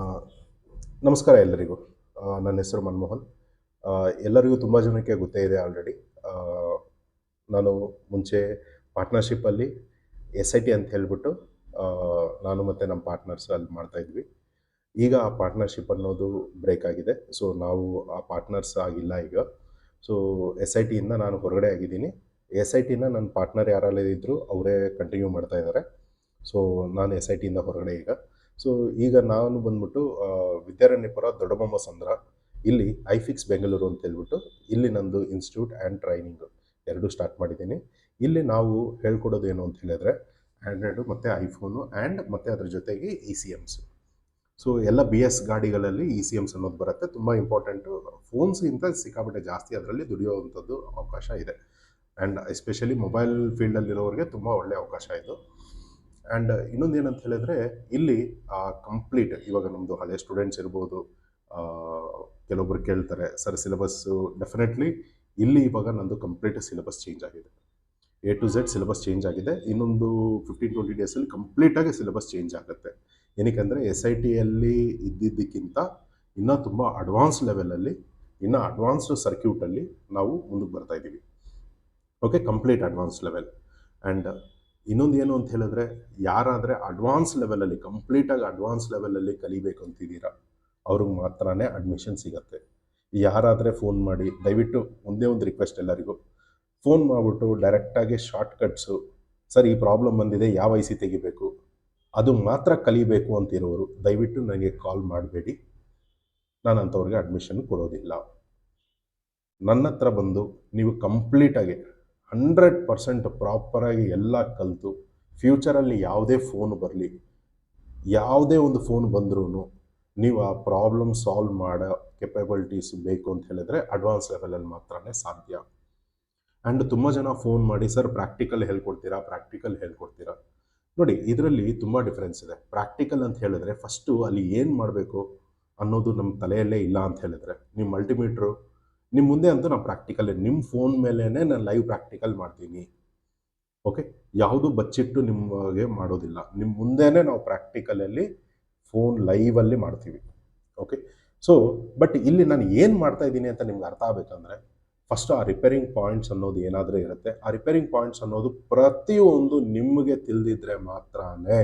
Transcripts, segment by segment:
ಆ, ನಮಸ್ಕಾರ ಎಲ್ಲರಿಗೂ. ನನ್ನ ಹೆಸರು ಮನಮೋಹನ್. ಎಲ್ಲರಿಗೂ ತುಂಬ ಜನಕ್ಕೆ ಗೊತ್ತೇ ಇದೆ ಆಲ್ರೆಡಿ. ನಾನು ಮುಂಚೆ ಪಾರ್ಟ್ನರ್‌ಶಿಪ್ಪಲ್ಲಿ ಎಸ್ ಐ ಟಿ ಅಂತ ಹೇಳ್ಬಿಟ್ಟು ಆ, ನಾನು ಮತ್ತು ನಮ್ಮ ಪಾರ್ಟ್ನರ್ಸ್ ಅಲ್ಲಿ ಮಾಡ್ತಾಯಿದ್ವಿ. ಈಗ ಆ ಪಾರ್ಟ್ನರ್‌ಶಿಪ್ ಅನ್ನೋದು ಬ್ರೇಕ್ ಆಗಿದೆ. ಸೊ ನಾವು ಆ ಪಾರ್ಟ್ನರ್ಸ್ ಆಗಿಲ್ಲ ಈಗ. ಸೊ ಎಸ್ ಐ ಟಿಯಿಂದ ನಾನು ಹೊರಗಡೆ ಆಗಿದ್ದೀನಿ. ಎಸ್ ಐ ಟಿನ ನನ್ನ ಪಾರ್ಟ್ನರ್ ಯಾರೆಲ್ಲ ಇದ್ದರು ಅವರೇ ಕಂಟಿನ್ಯೂ ಮಾಡ್ತಾ ಇದ್ದಾರೆ. ಸೊ ನಾನು ಎಸ್ ಐ ಟಿಯಿಂದ ಹೊರಗಡೆ ಈಗ. ಸೊ ಈಗ ನಾನು ಬಂದ್ಬಿಟ್ಟು ವಿದ್ಯಾರಣ್ಯಪುರ ದೊಡ್ಡಬೊಮ್ಮಸಂದ್ರ ಇಲ್ಲಿ ಐಫಿಕ್ಸ್ ಬೆಂಗಳೂರು ಅಂತ ಹೇಳ್ಬಿಟ್ಟು ಇಲ್ಲಿ ನಂದು ಇನ್ಸ್ಟಿಟ್ಯೂಟ್ ಆ್ಯಂಡ್ ಟ್ರೈನಿಂಗು ಎರಡೂ ಸ್ಟಾರ್ಟ್ ಮಾಡಿದ್ದೀನಿ. ಇಲ್ಲಿ ನಾವು ಹೇಳ್ಕೊಡೋದು ಏನು ಅಂತ ಹೇಳಿದ್ರೆ ಆ್ಯಂಡ್ರಾಯ್ಡು ಮತ್ತು ಐಫೋನು ಆ್ಯಂಡ್ ಮತ್ತು ಅದ್ರ ಜೊತೆಗೆ ಇ ಸಿ ಎಮ್ಸು. ಸೊ ಎಲ್ಲ ಬಿ ಎಸ್ ಗಾಡಿಗಳಲ್ಲಿ ಇ ಸಿ ಎಮ್ಸ್ ಅನ್ನೋದು ಬರುತ್ತೆ. ತುಂಬ ಇಂಪಾರ್ಟೆಂಟು. ಫೋನ್ಸ್ಗಿಂತ ಸಿಕ್ಕಾಪಟ್ಟೆ ಜಾಸ್ತಿ ಅದರಲ್ಲಿ ದುಡಿಯೋವಂಥದ್ದು ಅವಕಾಶ ಇದೆ. ಆ್ಯಂಡ್ ಎಸ್ಪೆಷಲಿ ಮೊಬೈಲ್ ಫೀಲ್ಡಲ್ಲಿರೋರಿಗೆ ತುಂಬ ಒಳ್ಳೆಯ ಅವಕಾಶ ಇದು. ಆ್ಯಂಡ್ ಇನ್ನೊಂದು ಏನಂತ ಹೇಳಿದ್ರೆ ಇಲ್ಲಿ ಕಂಪ್ಲೀಟ್ ಇವಾಗ ನಮ್ಮದು ಹಳೆ ಸ್ಟೂಡೆಂಟ್ಸ್ ಇರ್ಬೋದು, ಕೆಲವೊಬ್ರು ಕೇಳ್ತಾರೆ ಸರ್ ಸಿಲೆಬಸ್ಸು. ಡೆಫಿನೆಟ್ಲಿ ಇಲ್ಲಿ ಇವಾಗ ನಂದು ಕಂಪ್ಲೀಟ್ ಸಿಲೆಬಸ್ ಚೇಂಜ್ ಆಗಿದೆ. A to Z syllabus change ಆಗಿದೆ. ಇನ್ನೊಂದು 15-20 ಡೇಸಲ್ಲಿ ಕಂಪ್ಲೀಟಾಗಿ ಸಿಲೆಬಸ್ ಚೇಂಜ್ ಆಗುತ್ತೆ. ಏನಕ್ಕೆಂದರೆ ಎಸ್ ಐ ಟಿಯಲ್ಲಿ ಇದ್ದಿದ್ದಕ್ಕಿಂತ ಇನ್ನೂ ತುಂಬ ಅಡ್ವಾನ್ಸ್ ಲೆವೆಲಲ್ಲಿ, ಇನ್ನೂ ಅಡ್ವಾನ್ಸ್ಡ್ ಸರ್ಕ್ಯೂಟಲ್ಲಿ ನಾವು ಮುಂದಕ್ಕೆ ಬರ್ತಾ ಇದ್ದೀವಿ. Okay, complete advance level. And ಇನ್ನೊಂದು ಏನು ಅಂತ ಹೇಳಿದ್ರೆ, ಯಾರಾದರೆ ಅಡ್ವಾನ್ಸ್ ಲೆವೆಲಲ್ಲಿ ಕಂಪ್ಲೀಟಾಗಿ ಅಡ್ವಾನ್ಸ್ ಲೆವೆಲಲ್ಲಿ ಕಲಿಬೇಕು ಅಂತಿದ್ದೀರಾ ಅವ್ರಿಗೆ ಮಾತ್ರನೇ ಅಡ್ಮಿಷನ್ ಸಿಗುತ್ತೆ. ಯಾರಾದರೆ ಫೋನ್ ಮಾಡಿ, ದಯವಿಟ್ಟು ಒಂದೇ ಒಂದು ರಿಕ್ವೆಸ್ಟ್ ಎಲ್ಲರಿಗೂ, ಫೋನ್ ಮಾಡಿಬಿಟ್ಟು ಡೈರೆಕ್ಟಾಗಿ ಶಾರ್ಟ್ಕಟ್ಸು, ಸರ್ ಈ ಪ್ರಾಬ್ಲಮ್ ಬಂದಿದೆ ಯಾವ ಐ ಸಿ ತೆಗಿಬೇಕು ಅದು ಮಾತ್ರ ಕಲಿಬೇಕು ಅಂತಿರೋರು ದಯವಿಟ್ಟು ನನಗೆ ಕಾಲ್ ಮಾಡಬೇಡಿ. ನಾನು ಅಂಥವ್ರಿಗೆ ಅಡ್ಮಿಷನ್ ಕೊಡೋದಿಲ್ಲ. ನನ್ನ ಹತ್ರ ಬಂದು ನೀವು ಕಂಪ್ಲೀಟಾಗಿ 100% ಪ್ರಾಪರಾಗಿ ಎಲ್ಲ ಕಲಿತು ಫ್ಯೂಚರಲ್ಲಿ ಯಾವುದೇ ಫೋನ್ ಬರಲಿ, ಯಾವುದೇ ಒಂದು ಫೋನ್ ಬಂದ್ರೂ ನೀವು ಆ ಪ್ರಾಬ್ಲಮ್ ಸಾಲ್ವ್ ಮಾಡೋ ಕೆಪಬಿಲಿಟೀಸ್ ಬೇಕು ಅಂತ ಹೇಳಿದ್ರೆ ಅಡ್ವಾನ್ಸ್ ಲೆವೆಲಲ್ಲಿ ಮಾತ್ರನೇ ಸಾಧ್ಯ. ಆ್ಯಂಡ್ ತುಂಬ ಜನ ಫೋನ್ ಮಾಡಿ ಸರ್ ಪ್ರಾಕ್ಟಿಕಲ್ ಹೇಳ್ಕೊಡ್ತೀರಾ. ನೋಡಿ, ಇದರಲ್ಲಿ ತುಂಬ ಡಿಫ್ರೆನ್ಸ್ ಇದೆ. ಪ್ರಾಕ್ಟಿಕಲ್ ಅಂತ ಹೇಳಿದ್ರೆ ಫಸ್ಟು ಅಲ್ಲಿ ಏನು ಮಾಡಬೇಕು ಅನ್ನೋದು ನಮ್ಮ ತಲೆಯಲ್ಲೇ ಇಲ್ಲ ಅಂತ ಹೇಳಿದ್ರೆ, ನೀವು ಮಲ್ಟಿಮೀಟ್ರು ನಿಮ್ಮ ಮುಂದೆ ಅಂತೂ ನಾನು ಪ್ರಾಕ್ಟಿಕಲ್ಲೇ ನಿಮ್ಮ ಫೋನ್ ಮೇಲೇ ನಾನು ಲೈವ್ ಪ್ರಾಕ್ಟಿಕಲ್ ಮಾಡ್ತೀನಿ. ಓಕೆ, ಯಾವುದು ಬಚ್ಚಿಟ್ಟು ನಿಮಗೆ ಮಾಡೋದಿಲ್ಲ. ನಿಮ್ಮ ಮುಂದೆನೇ ನಾವು ಪ್ರಾಕ್ಟಿಕಲಲ್ಲಿ ಫೋನ್ ಲೈವಲ್ಲಿ ಮಾಡ್ತೀವಿ. ಓಕೆ, ಸೊ ಬಟ್ ಇಲ್ಲಿ ನಾನು ಏನು ಮಾಡ್ತಾ ಇದ್ದೀನಿ ಅಂತ ನಿಮ್ಗೆ ಅರ್ಥ ಆಗಬೇಕಂದ್ರೆ ಫಸ್ಟ್ ಆ ರಿಪೇರಿಂಗ್ ಪಾಯಿಂಟ್ಸ್ ಅನ್ನೋದು ಏನಾದರೂ ಇರುತ್ತೆ. ಆ ರಿಪೇರಿಂಗ್ ಪಾಯಿಂಟ್ಸ್ ಅನ್ನೋದು ಪ್ರತಿಯೊಂದು ನಿಮಗೆ ತಿಳಿದಿದ್ರೆ ಮಾತ್ರನೇ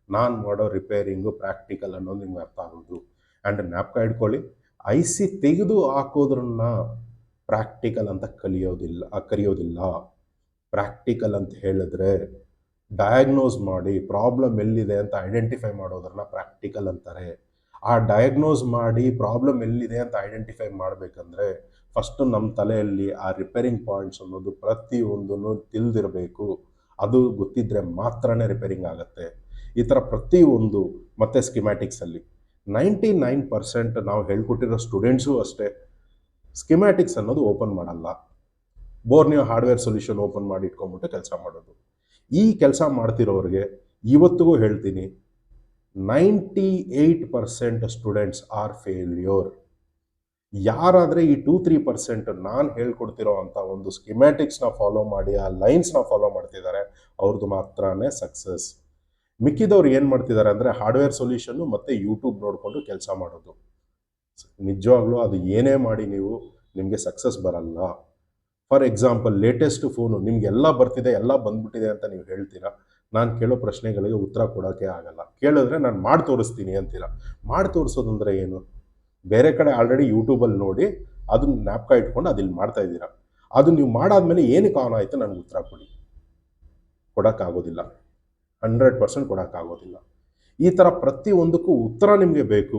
ನಾನು ಮಾಡೋ ರಿಪೇರಿಂಗು ಪ್ರಾಕ್ಟಿಕಲ್ ಅನ್ನೋದು ನಿಮ್ಗೆ ಅರ್ಥ ಆಗೋದು. ಆ್ಯಂಡ್ ಜ್ಞಾಪಕ ಇಟ್ಕೊಳ್ಳಿ, ಐ ಸಿ ತೆಗೆದು ಹಾಕೋದ್ರನ್ನ ಪ್ರಾಕ್ಟಿಕಲ್ ಅಂತ ಕರೆಯೋದಿಲ್ಲ. ಪ್ರಾಕ್ಟಿಕಲ್ ಅಂತ ಹೇಳಿದ್ರೆ ಡಯಾಗ್ನೋಸ್ ಮಾಡಿ ಪ್ರಾಬ್ಲಮ್ ಎಲ್ಲಿದೆ ಅಂತ ಐಡೆಂಟಿಫೈ ಮಾಡೋದ್ರನ್ನ ಪ್ರಾಕ್ಟಿಕಲ್ ಅಂತಾರೆ. ಆ ಡಯಾಗ್ನೋಸ್ ಮಾಡಿ ಪ್ರಾಬ್ಲಮ್ ಎಲ್ಲಿದೆ ಅಂತ ಐಡೆಂಟಿಫೈ ಮಾಡಬೇಕಂದ್ರೆ ಫಸ್ಟು ನಮ್ಮ ತಲೆಯಲ್ಲಿ ಆ ರಿಪೇರಿಂಗ್ ಪಾಯಿಂಟ್ಸ್ ಅನ್ನೋದು ಪ್ರತಿಯೊಂದನ್ನು ತಿಳಿದಿರಬೇಕು. ಅದು ಗೊತ್ತಿದ್ದರೆ ಮಾತ್ರನೇ ರಿಪೇರಿಂಗ್ ಆಗುತ್ತೆ. ಈ ಥರ ಪ್ರತಿಯೊಂದು ಮತ್ತು ಸ್ಕಿಮ್ಯಾಟಿಕ್ಸಲ್ಲಿ 99% ನಾವು ಹೇಳ್ಕೊಟ್ಟಿರೋ ಸ್ಟೂಡೆಂಟ್ಸು ಅಷ್ಟೇ ಸ್ಕಿಮ್ಯಾಟಿಕ್ಸ್ ಅನ್ನೋದು ಓಪನ್ ಮಾಡಲ್ಲ. ಬೋರ್ನಿಯೋ ಹಾರ್ಡ್ವೇರ್ ಸೊಲ್ಯೂಷನ್ ಓಪನ್ ಮಾಡಿ ಇಟ್ಕೊಂಡ್ಬಿಟ್ಟು ಕೆಲಸ ಮಾಡೋದು. ಈ ಕೆಲಸ ಮಾಡ್ತಿರೋರಿಗೆ ಇವತ್ತಿಗೂ ಹೇಳ್ತೀನಿ, 98% ಸ್ಟೂಡೆಂಟ್ಸ್ ಆರ್ ಫೇಲ್ಯೂರ್. ಯಾರಾದರೆ ಈ 2-3% ನಾನು ಹೇಳ್ಕೊಡ್ತಿರೋ ಅಂಥ ಒಂದು ಸ್ಕಿಮ್ಯಾಟಿಕ್ಸ್ನ ಫಾಲೋ ಮಾಡಿ ಆ ಲೈನ್ಸ್ನ ಫಾಲೋ ಮಾಡ್ತಿದ್ದಾರೆ ಅವ್ರದ್ದು ಮಾತ್ರನೇ ಸಕ್ಸಸ್. ಮಿಕ್ಕಿದವ್ರು ಏನು ಮಾಡ್ತಿದ್ದಾರೆ ಅಂದರೆ ಹಾರ್ಡ್ವೇರ್ ಸೊಲ್ಯೂಷನ್ನು ಮತ್ತು ಯೂಟ್ಯೂಬ್ ನೋಡಿಕೊಂಡು ಕೆಲಸ ಮಾಡೋದು. ನಿಜವಾಗ್ಲೂ ಅದು ಏನೇ ಮಾಡಿ ನಿಮಗೆ ಸಕ್ಸಸ್ ಬರಲ್ಲ. ಫಾರ್ ಎಕ್ಸಾಂಪಲ್, ಲೇಟೆಸ್ಟ್ ಫೋನು ನಿಮಗೆಲ್ಲ ಬರ್ತಿದೆ, ಎಲ್ಲ ಬಂದ್ಬಿಟ್ಟಿದೆ ಅಂತ ನೀವು ಹೇಳ್ತೀರಾ. ನಾನು ಕೇಳೋ ಪ್ರಶ್ನೆಗಳಿಗೆ ಉತ್ತರ ಕೊಡೋಕ್ಕೆ ಆಗಲ್ಲ. ಕೇಳಿದ್ರೆ ನಾನು ಮಾಡಿ ತೋರಿಸ್ತೀನಿ ಅಂತೀರಾ. ಮಾಡಿ ತೋರಿಸೋದಂದ್ರೆ ಏನು? ಬೇರೆ ಕಡೆ ಆಲ್ರೆಡಿ ಯೂಟ್ಯೂಬಲ್ಲಿ ನೋಡಿ ಅದನ್ನ ಜ್ಞಾಪಕ ಇಟ್ಕೊಂಡು ಅದಿಲ್ಲಿ ಮಾಡ್ತಾ ಇದ್ದೀರಾ. ಅದು ನೀವು ಮಾಡಾದ್ಮೇಲೆ ಏನಕ್ಕೆ ಆನ್ ಆಯಿತು ನನಗೆ ಉತ್ತರ ಕೊಡಿ. ಕೊಡೋಕ್ಕಾಗೋದಿಲ್ಲ. 100% ಕೊಡೋಕ್ಕಾಗೋದಿಲ್ಲ. ಈ ಥರ ಪ್ರತಿಯೊಂದಕ್ಕೂ ಉತ್ತರ ನಿಮಗೆ ಬೇಕು.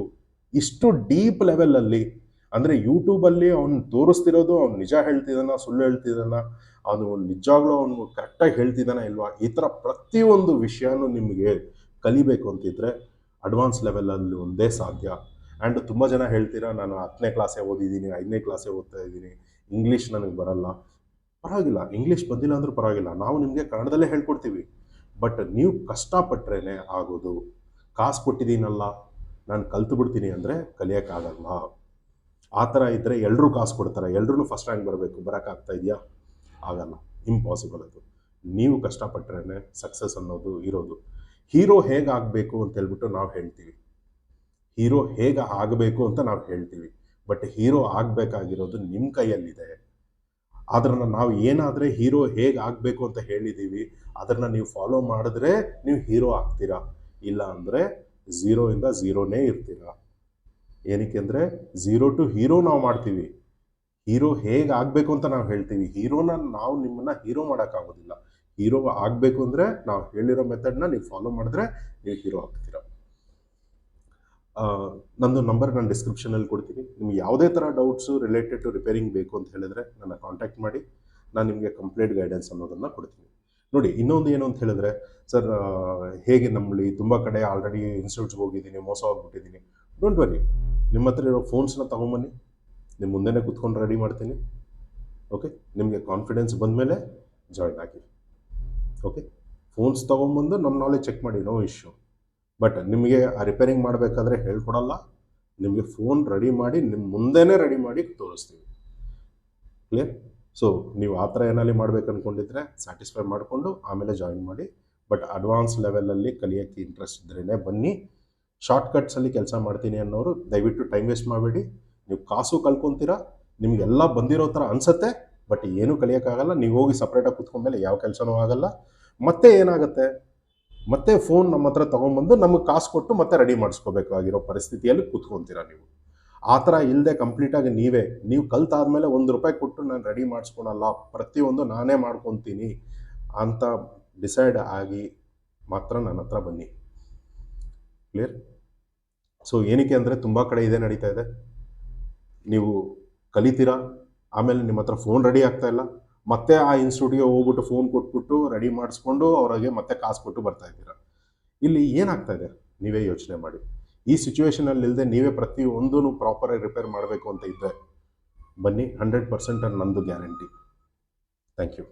ಇಷ್ಟು ಡೀಪ್ ಲೆವೆಲಲ್ಲಿ ಅಂದರೆ ಯೂಟ್ಯೂಬಲ್ಲಿ ಅವ್ನು ತೋರಿಸ್ತಿರೋದು ಅವ್ನು ನಿಜ ಹೇಳ್ತಿದ್ದಾನ, ಸುಳ್ಳು ಹೇಳ್ತಿದ್ದಾನ, ಅದು ನಿಜವಾಗ್ಲೂ ಅವನು ಕರೆಕ್ಟಾಗಿ ಹೇಳ್ತಿದ್ದಾನ ಇಲ್ವಾ, ಈ ಥರ ಪ್ರತಿಯೊಂದು ವಿಷಯನೂ ನಿಮಗೆ ಕಲಿಬೇಕು ಅಂತಿದ್ರೆ ಅಡ್ವಾನ್ಸ್ ಲೆವೆಲಲ್ಲಿ ಒಂದೇ ಸಾಧ್ಯ. ಆ್ಯಂಡ್ ತುಂಬ ಜನ ಹೇಳ್ತೀರಾ ನಾನು 10ನೇ ಕ್ಲಾಸೇ ಓದಿದ್ದೀನಿ, 5ನೇ ಕ್ಲಾಸೇ ಓದ್ತಾ ಇದ್ದೀನಿ, ಇಂಗ್ಲೀಷ್ ನನಗೆ ಬರಲ್ಲ. ಪರವಾಗಿಲ್ಲ, ಇಂಗ್ಲೀಷ್ ಬಂದಿಲ್ಲ ಅಂದರೂ ಪರವಾಗಿಲ್ಲ, ನಾವು ನಿಮಗೆ ಕನ್ನಡದಲ್ಲೇ ಹೇಳ್ಕೊಡ್ತೀವಿ. ಬಟ್ ನೀವು ಕಷ್ಟಪಟ್ಟರೆ ಆಗೋದು. ಕಾಸು ಕೊಟ್ಟಿದ್ದೀನಲ್ಲ ನಾನು ಕಲ್ತು ಬಿಡ್ತೀನಿ ಅಂದರೆ ಕಲಿಯೋಕ್ಕಾಗಲ್ಲ. ಆ ಥರ ಇದ್ದರೆ ಎಲ್ಲರೂ ಕಾಸು ಕೊಡ್ತಾರೆ, ಎಲ್ಲರೂ ಫಸ್ಟ್ ರ್ಯಾಂಕ್ ಬರಬೇಕು, ಬರೋಕ್ಕಾಗ್ತಾ ಇದೆಯಾ? ಆಗಲ್ಲ, ಇಂಪಾಸಿಬಲ್. ಅದು ನೀವು ಕಷ್ಟಪಟ್ಟರೆ ಸಕ್ಸಸ್ ಅನ್ನೋದು ಇರೋದು. ಹೀರೋ ಹೇಗಾಗಬೇಕು ಅಂತ ಹೇಳ್ಬಿಟ್ಟು ನಾವು ಹೇಳ್ತೀವಿ. ಹೀರೋ ಹೇಗೆ ಆಗಬೇಕು ಅಂತ ನಾವು ಹೇಳ್ತೀವಿ. ಬಟ್ ಹೀರೋ ಆಗಬೇಕಾಗಿರೋದು ನಿಮ್ಮ ಕೈಯಲ್ಲಿದೆ. ಅದನ್ನು ನಾವು ಏನಾದರೆ ಹೀರೋ ಹೇಗೆ ಆಗಬೇಕು ಅಂತ ಹೇಳಿದ್ದೀವಿ, ಅದನ್ನು ನೀವು ಫಾಲೋ ಮಾಡಿದ್ರೆ ನೀವು ಹೀರೋ ಆಗ್ತೀರಾ. ಇಲ್ಲ ಅಂದರೆ ಝೀರೋಯಿಂದ ಝೀರೋನೇ ಇರ್ತೀರಾ. ಏನಕ್ಕೆ ಅಂದರೆ ಝೀರೋ ಟು ಹೀರೋ ನಾವು ಮಾಡ್ತೀವಿ. ಹೀರೋ ಹೇಗೆ ಆಗಬೇಕು ಅಂತ ನಾವು ಹೇಳ್ತೀವಿ. ಹೀರೋನ ನಾವು ನಿಮ್ಮನ್ನು ಹೀರೋ ಮಾಡೋಕ್ಕಾಗೋದಿಲ್ಲ. ಹೀರೋ ಆಗಬೇಕು ಅಂದರೆ ನಾವು ಹೇಳಿರೋ ಮೆಥಡ್ನ ನೀವು ಫಾಲೋ ಮಾಡಿದ್ರೆ ನೀವು ಹೀರೋ ಆಗ್ತೀರಾ. ನಂದು ನಂಬರ್ ನಾನು ಡಿಸ್ಕ್ರಿಪ್ಷನಲ್ಲಿ ಕೊಡ್ತೀನಿ. ನಿಮ್ಗೆ ಯಾವುದೇ ಥರ ಡೌಟ್ಸು ರಿಲೇಟೆಡ್ ಟು ರಿಪೇರಿಂಗ್ ಬೇಕು ಅಂತ ಹೇಳಿದ್ರೆ ನನ್ನ ಕಾಂಟ್ಯಾಕ್ಟ್ ಮಾಡಿ. ನಾನು ನಿಮಗೆ ಕಂಪ್ಲೀಟ್ ಗೈಡೆನ್ಸ್ ಅನ್ನೋದನ್ನು ಕೊಡ್ತೀನಿ. ನೋಡಿ, ಇನ್ನೊಂದು ಏನು ಅಂತ ಹೇಳಿದ್ರೆ, ಸರ್ ಹೇಗೆ ನಮ್ಮಲ್ಲಿ ತುಂಬ ಕಡೆ ಆಲ್ರೆಡಿ ಇನ್ಸ್ಟಿಟ್ಯೂಟ್ಸ್ಗೆ ಹೋಗಿದ್ದೀನಿ, ಮೋಸ ಹೋಗ್ಬಿಟ್ಟಿದ್ದೀನಿ. ಡೋಂಟ್ ವರಿ, ನಿಮ್ಮ ಹತ್ರ ಇರೋ ಫೋನ್ಸ್ನ ತೊಗೊಂಬನ್ನಿ, ನಿಮ್ಮ ಮುಂದೆನೇ ಕೂತ್ಕೊಂಡು ರೆಡಿ ಮಾಡ್ತೀನಿ. ಓಕೆ, ನಿಮಗೆ ಕಾನ್ಫಿಡೆನ್ಸ್ ಬಂದಮೇಲೆ ಜಾಯ್ನ್ ಆಗಿ. ಓಕೆ, ಫೋನ್ಸ್ ತೊಗೊಂಬಂದು ನಮ್ಮ ನಾಲೆಜ್ ಚೆಕ್ ಮಾಡಿ, ನೋ ಇಶ್ಯೂ. ಬಟ್ ನಿಮಗೆ ಆ ರಿಪೇರಿಂಗ್ ಮಾಡಬೇಕಾದ್ರೆ ಹೇಳ್ಕೊಡಲ್ಲ. ನಿಮಗೆ ಫೋನ್ ರೆಡಿ ಮಾಡಿ ನಿಮ್ಮ ಮುಂದೆನೇ ರೆಡಿ ಮಾಡಿ ತೋರಿಸ್ತೀವಿ. ಕ್ಲಿಯರ್? ಸೊ ನೀವು ಆ ಥರ ಏನಾಲಿ ಮಾಡ್ಬೇಕು ಅಂದ್ಕೊಂಡಿದ್ರೆ ಸ್ಯಾಟಿಸ್ಫೈ ಮಾಡಿಕೊಂಡು ಆಮೇಲೆ ಜಾಯಿನ್ ಮಾಡಿ. ಬಟ್ ಅಡ್ವಾನ್ಸ್ ಲೆವೆಲಲ್ಲಿ ಕಲಿಯೋಕ್ಕೆ ಇಂಟ್ರೆಸ್ಟ್ ಇದ್ರೇ ಬನ್ನಿ. ಶಾರ್ಟ್ಕಟ್ಸಲ್ಲಿ ಕೆಲಸ ಮಾಡ್ತೀನಿ ಅನ್ನೋರು ದಯವಿಟ್ಟು ಟೈಮ್ ವೇಸ್ಟ್ ಮಾಡಬೇಡಿ. ನೀವು ಕಾಸು ಕಳ್ಕೊತೀರಾ, ನಿಮಗೆಲ್ಲ ಬಂದಿರೋ ಥರ ಅನಿಸುತ್ತೆ, ಬಟ್ ಏನೂ ಕಲಿಯೋಕ್ಕಾಗಲ್ಲ. ನೀವು ಹೋಗಿ ಸಪ್ರೇಟಾಗಿ ಕೂತ್ಕೊಂಡ್ಮೇಲೆ ಯಾವ ಕೆಲಸನೂ ಆಗಲ್ಲ. ಮತ್ತೆ ಏನಾಗುತ್ತೆ, ಮತ್ತೆ ಫೋನ್ ನಮ್ಮ ಹತ್ರ ತೊಗೊಂಬಂದು ನಮಗೆ ಕಾಸು ಕೊಟ್ಟು ಮತ್ತೆ ರೆಡಿ ಮಾಡಿಸ್ಕೋಬೇಕಾಗಿರೋ ಪರಿಸ್ಥಿತಿಯಲ್ಲಿ ಕೂತ್ಕೊತೀರಾ ನೀವು. ಆ ಥರ ಇಲ್ಲದೆ ಕಂಪ್ಲೀಟಾಗಿ ನೀವು ಕಲ್ತಾದ್ಮೇಲೆ ₹1 ಕೊಟ್ಟು ನಾನು ರೆಡಿ ಮಾಡಿಸ್ಕೊಳಲ್ಲ, ಪ್ರತಿಯೊಂದು ನಾನೇ ಮಾಡ್ಕೊತೀನಿ ಅಂತ ಡಿಸೈಡ್ ಆಗಿ ಮಾತ್ರ ನನ್ನ ಹತ್ರ ಬನ್ನಿ. ಕ್ಲಿಯರ್? ಸೊ ಏನಕ್ಕೆ ಅಂದರೆ ತುಂಬ ಕಡೆ ಇದೇ ನಡೀತಾ ಇದೆ. ನೀವು ಕಲಿತೀರಾ, ಆಮೇಲೆ ನಿಮ್ಮ ಹತ್ರ ಫೋನ್ ರೆಡಿ ಆಗ್ತಾ ಇಲ್ಲ, ಮತ್ತೆ ಆ ಇನ್ಸ್ಟಿಟ್ಯೂಟ್ಗೆ ಹೋಗ್ಬಿಟ್ಟು ಫೋನ್ ಕೊಟ್ಬಿಟ್ಟು ರೆಡಿ ಮಾಡಿಸ್ಕೊಂಡು ಅವ್ರಿಗೆ ಮತ್ತೆ ಕಾಸು ಕೊಟ್ಟು ಬರ್ತಾ ಇದ್ದೀರಾ. ಇಲ್ಲಿ ಏನಾಗ್ತಾ ಇದೆ ನೀವೇ ಯೋಚನೆ ಮಾಡಿ. ಈ ಸಿಚುವೇಷನಲ್ಲಿ ಇಲ್ಲದೆ ನೀವೇ ಪ್ರತಿಯೊಂದೂ ಪ್ರಾಪರಾಗಿ ರಿಪೇರ್ ಮಾಡಬೇಕು ಅಂತ ಇದ್ದರೆ ಬನ್ನಿ, 100% ನಂದು ಗ್ಯಾರಂಟಿ. Thank you.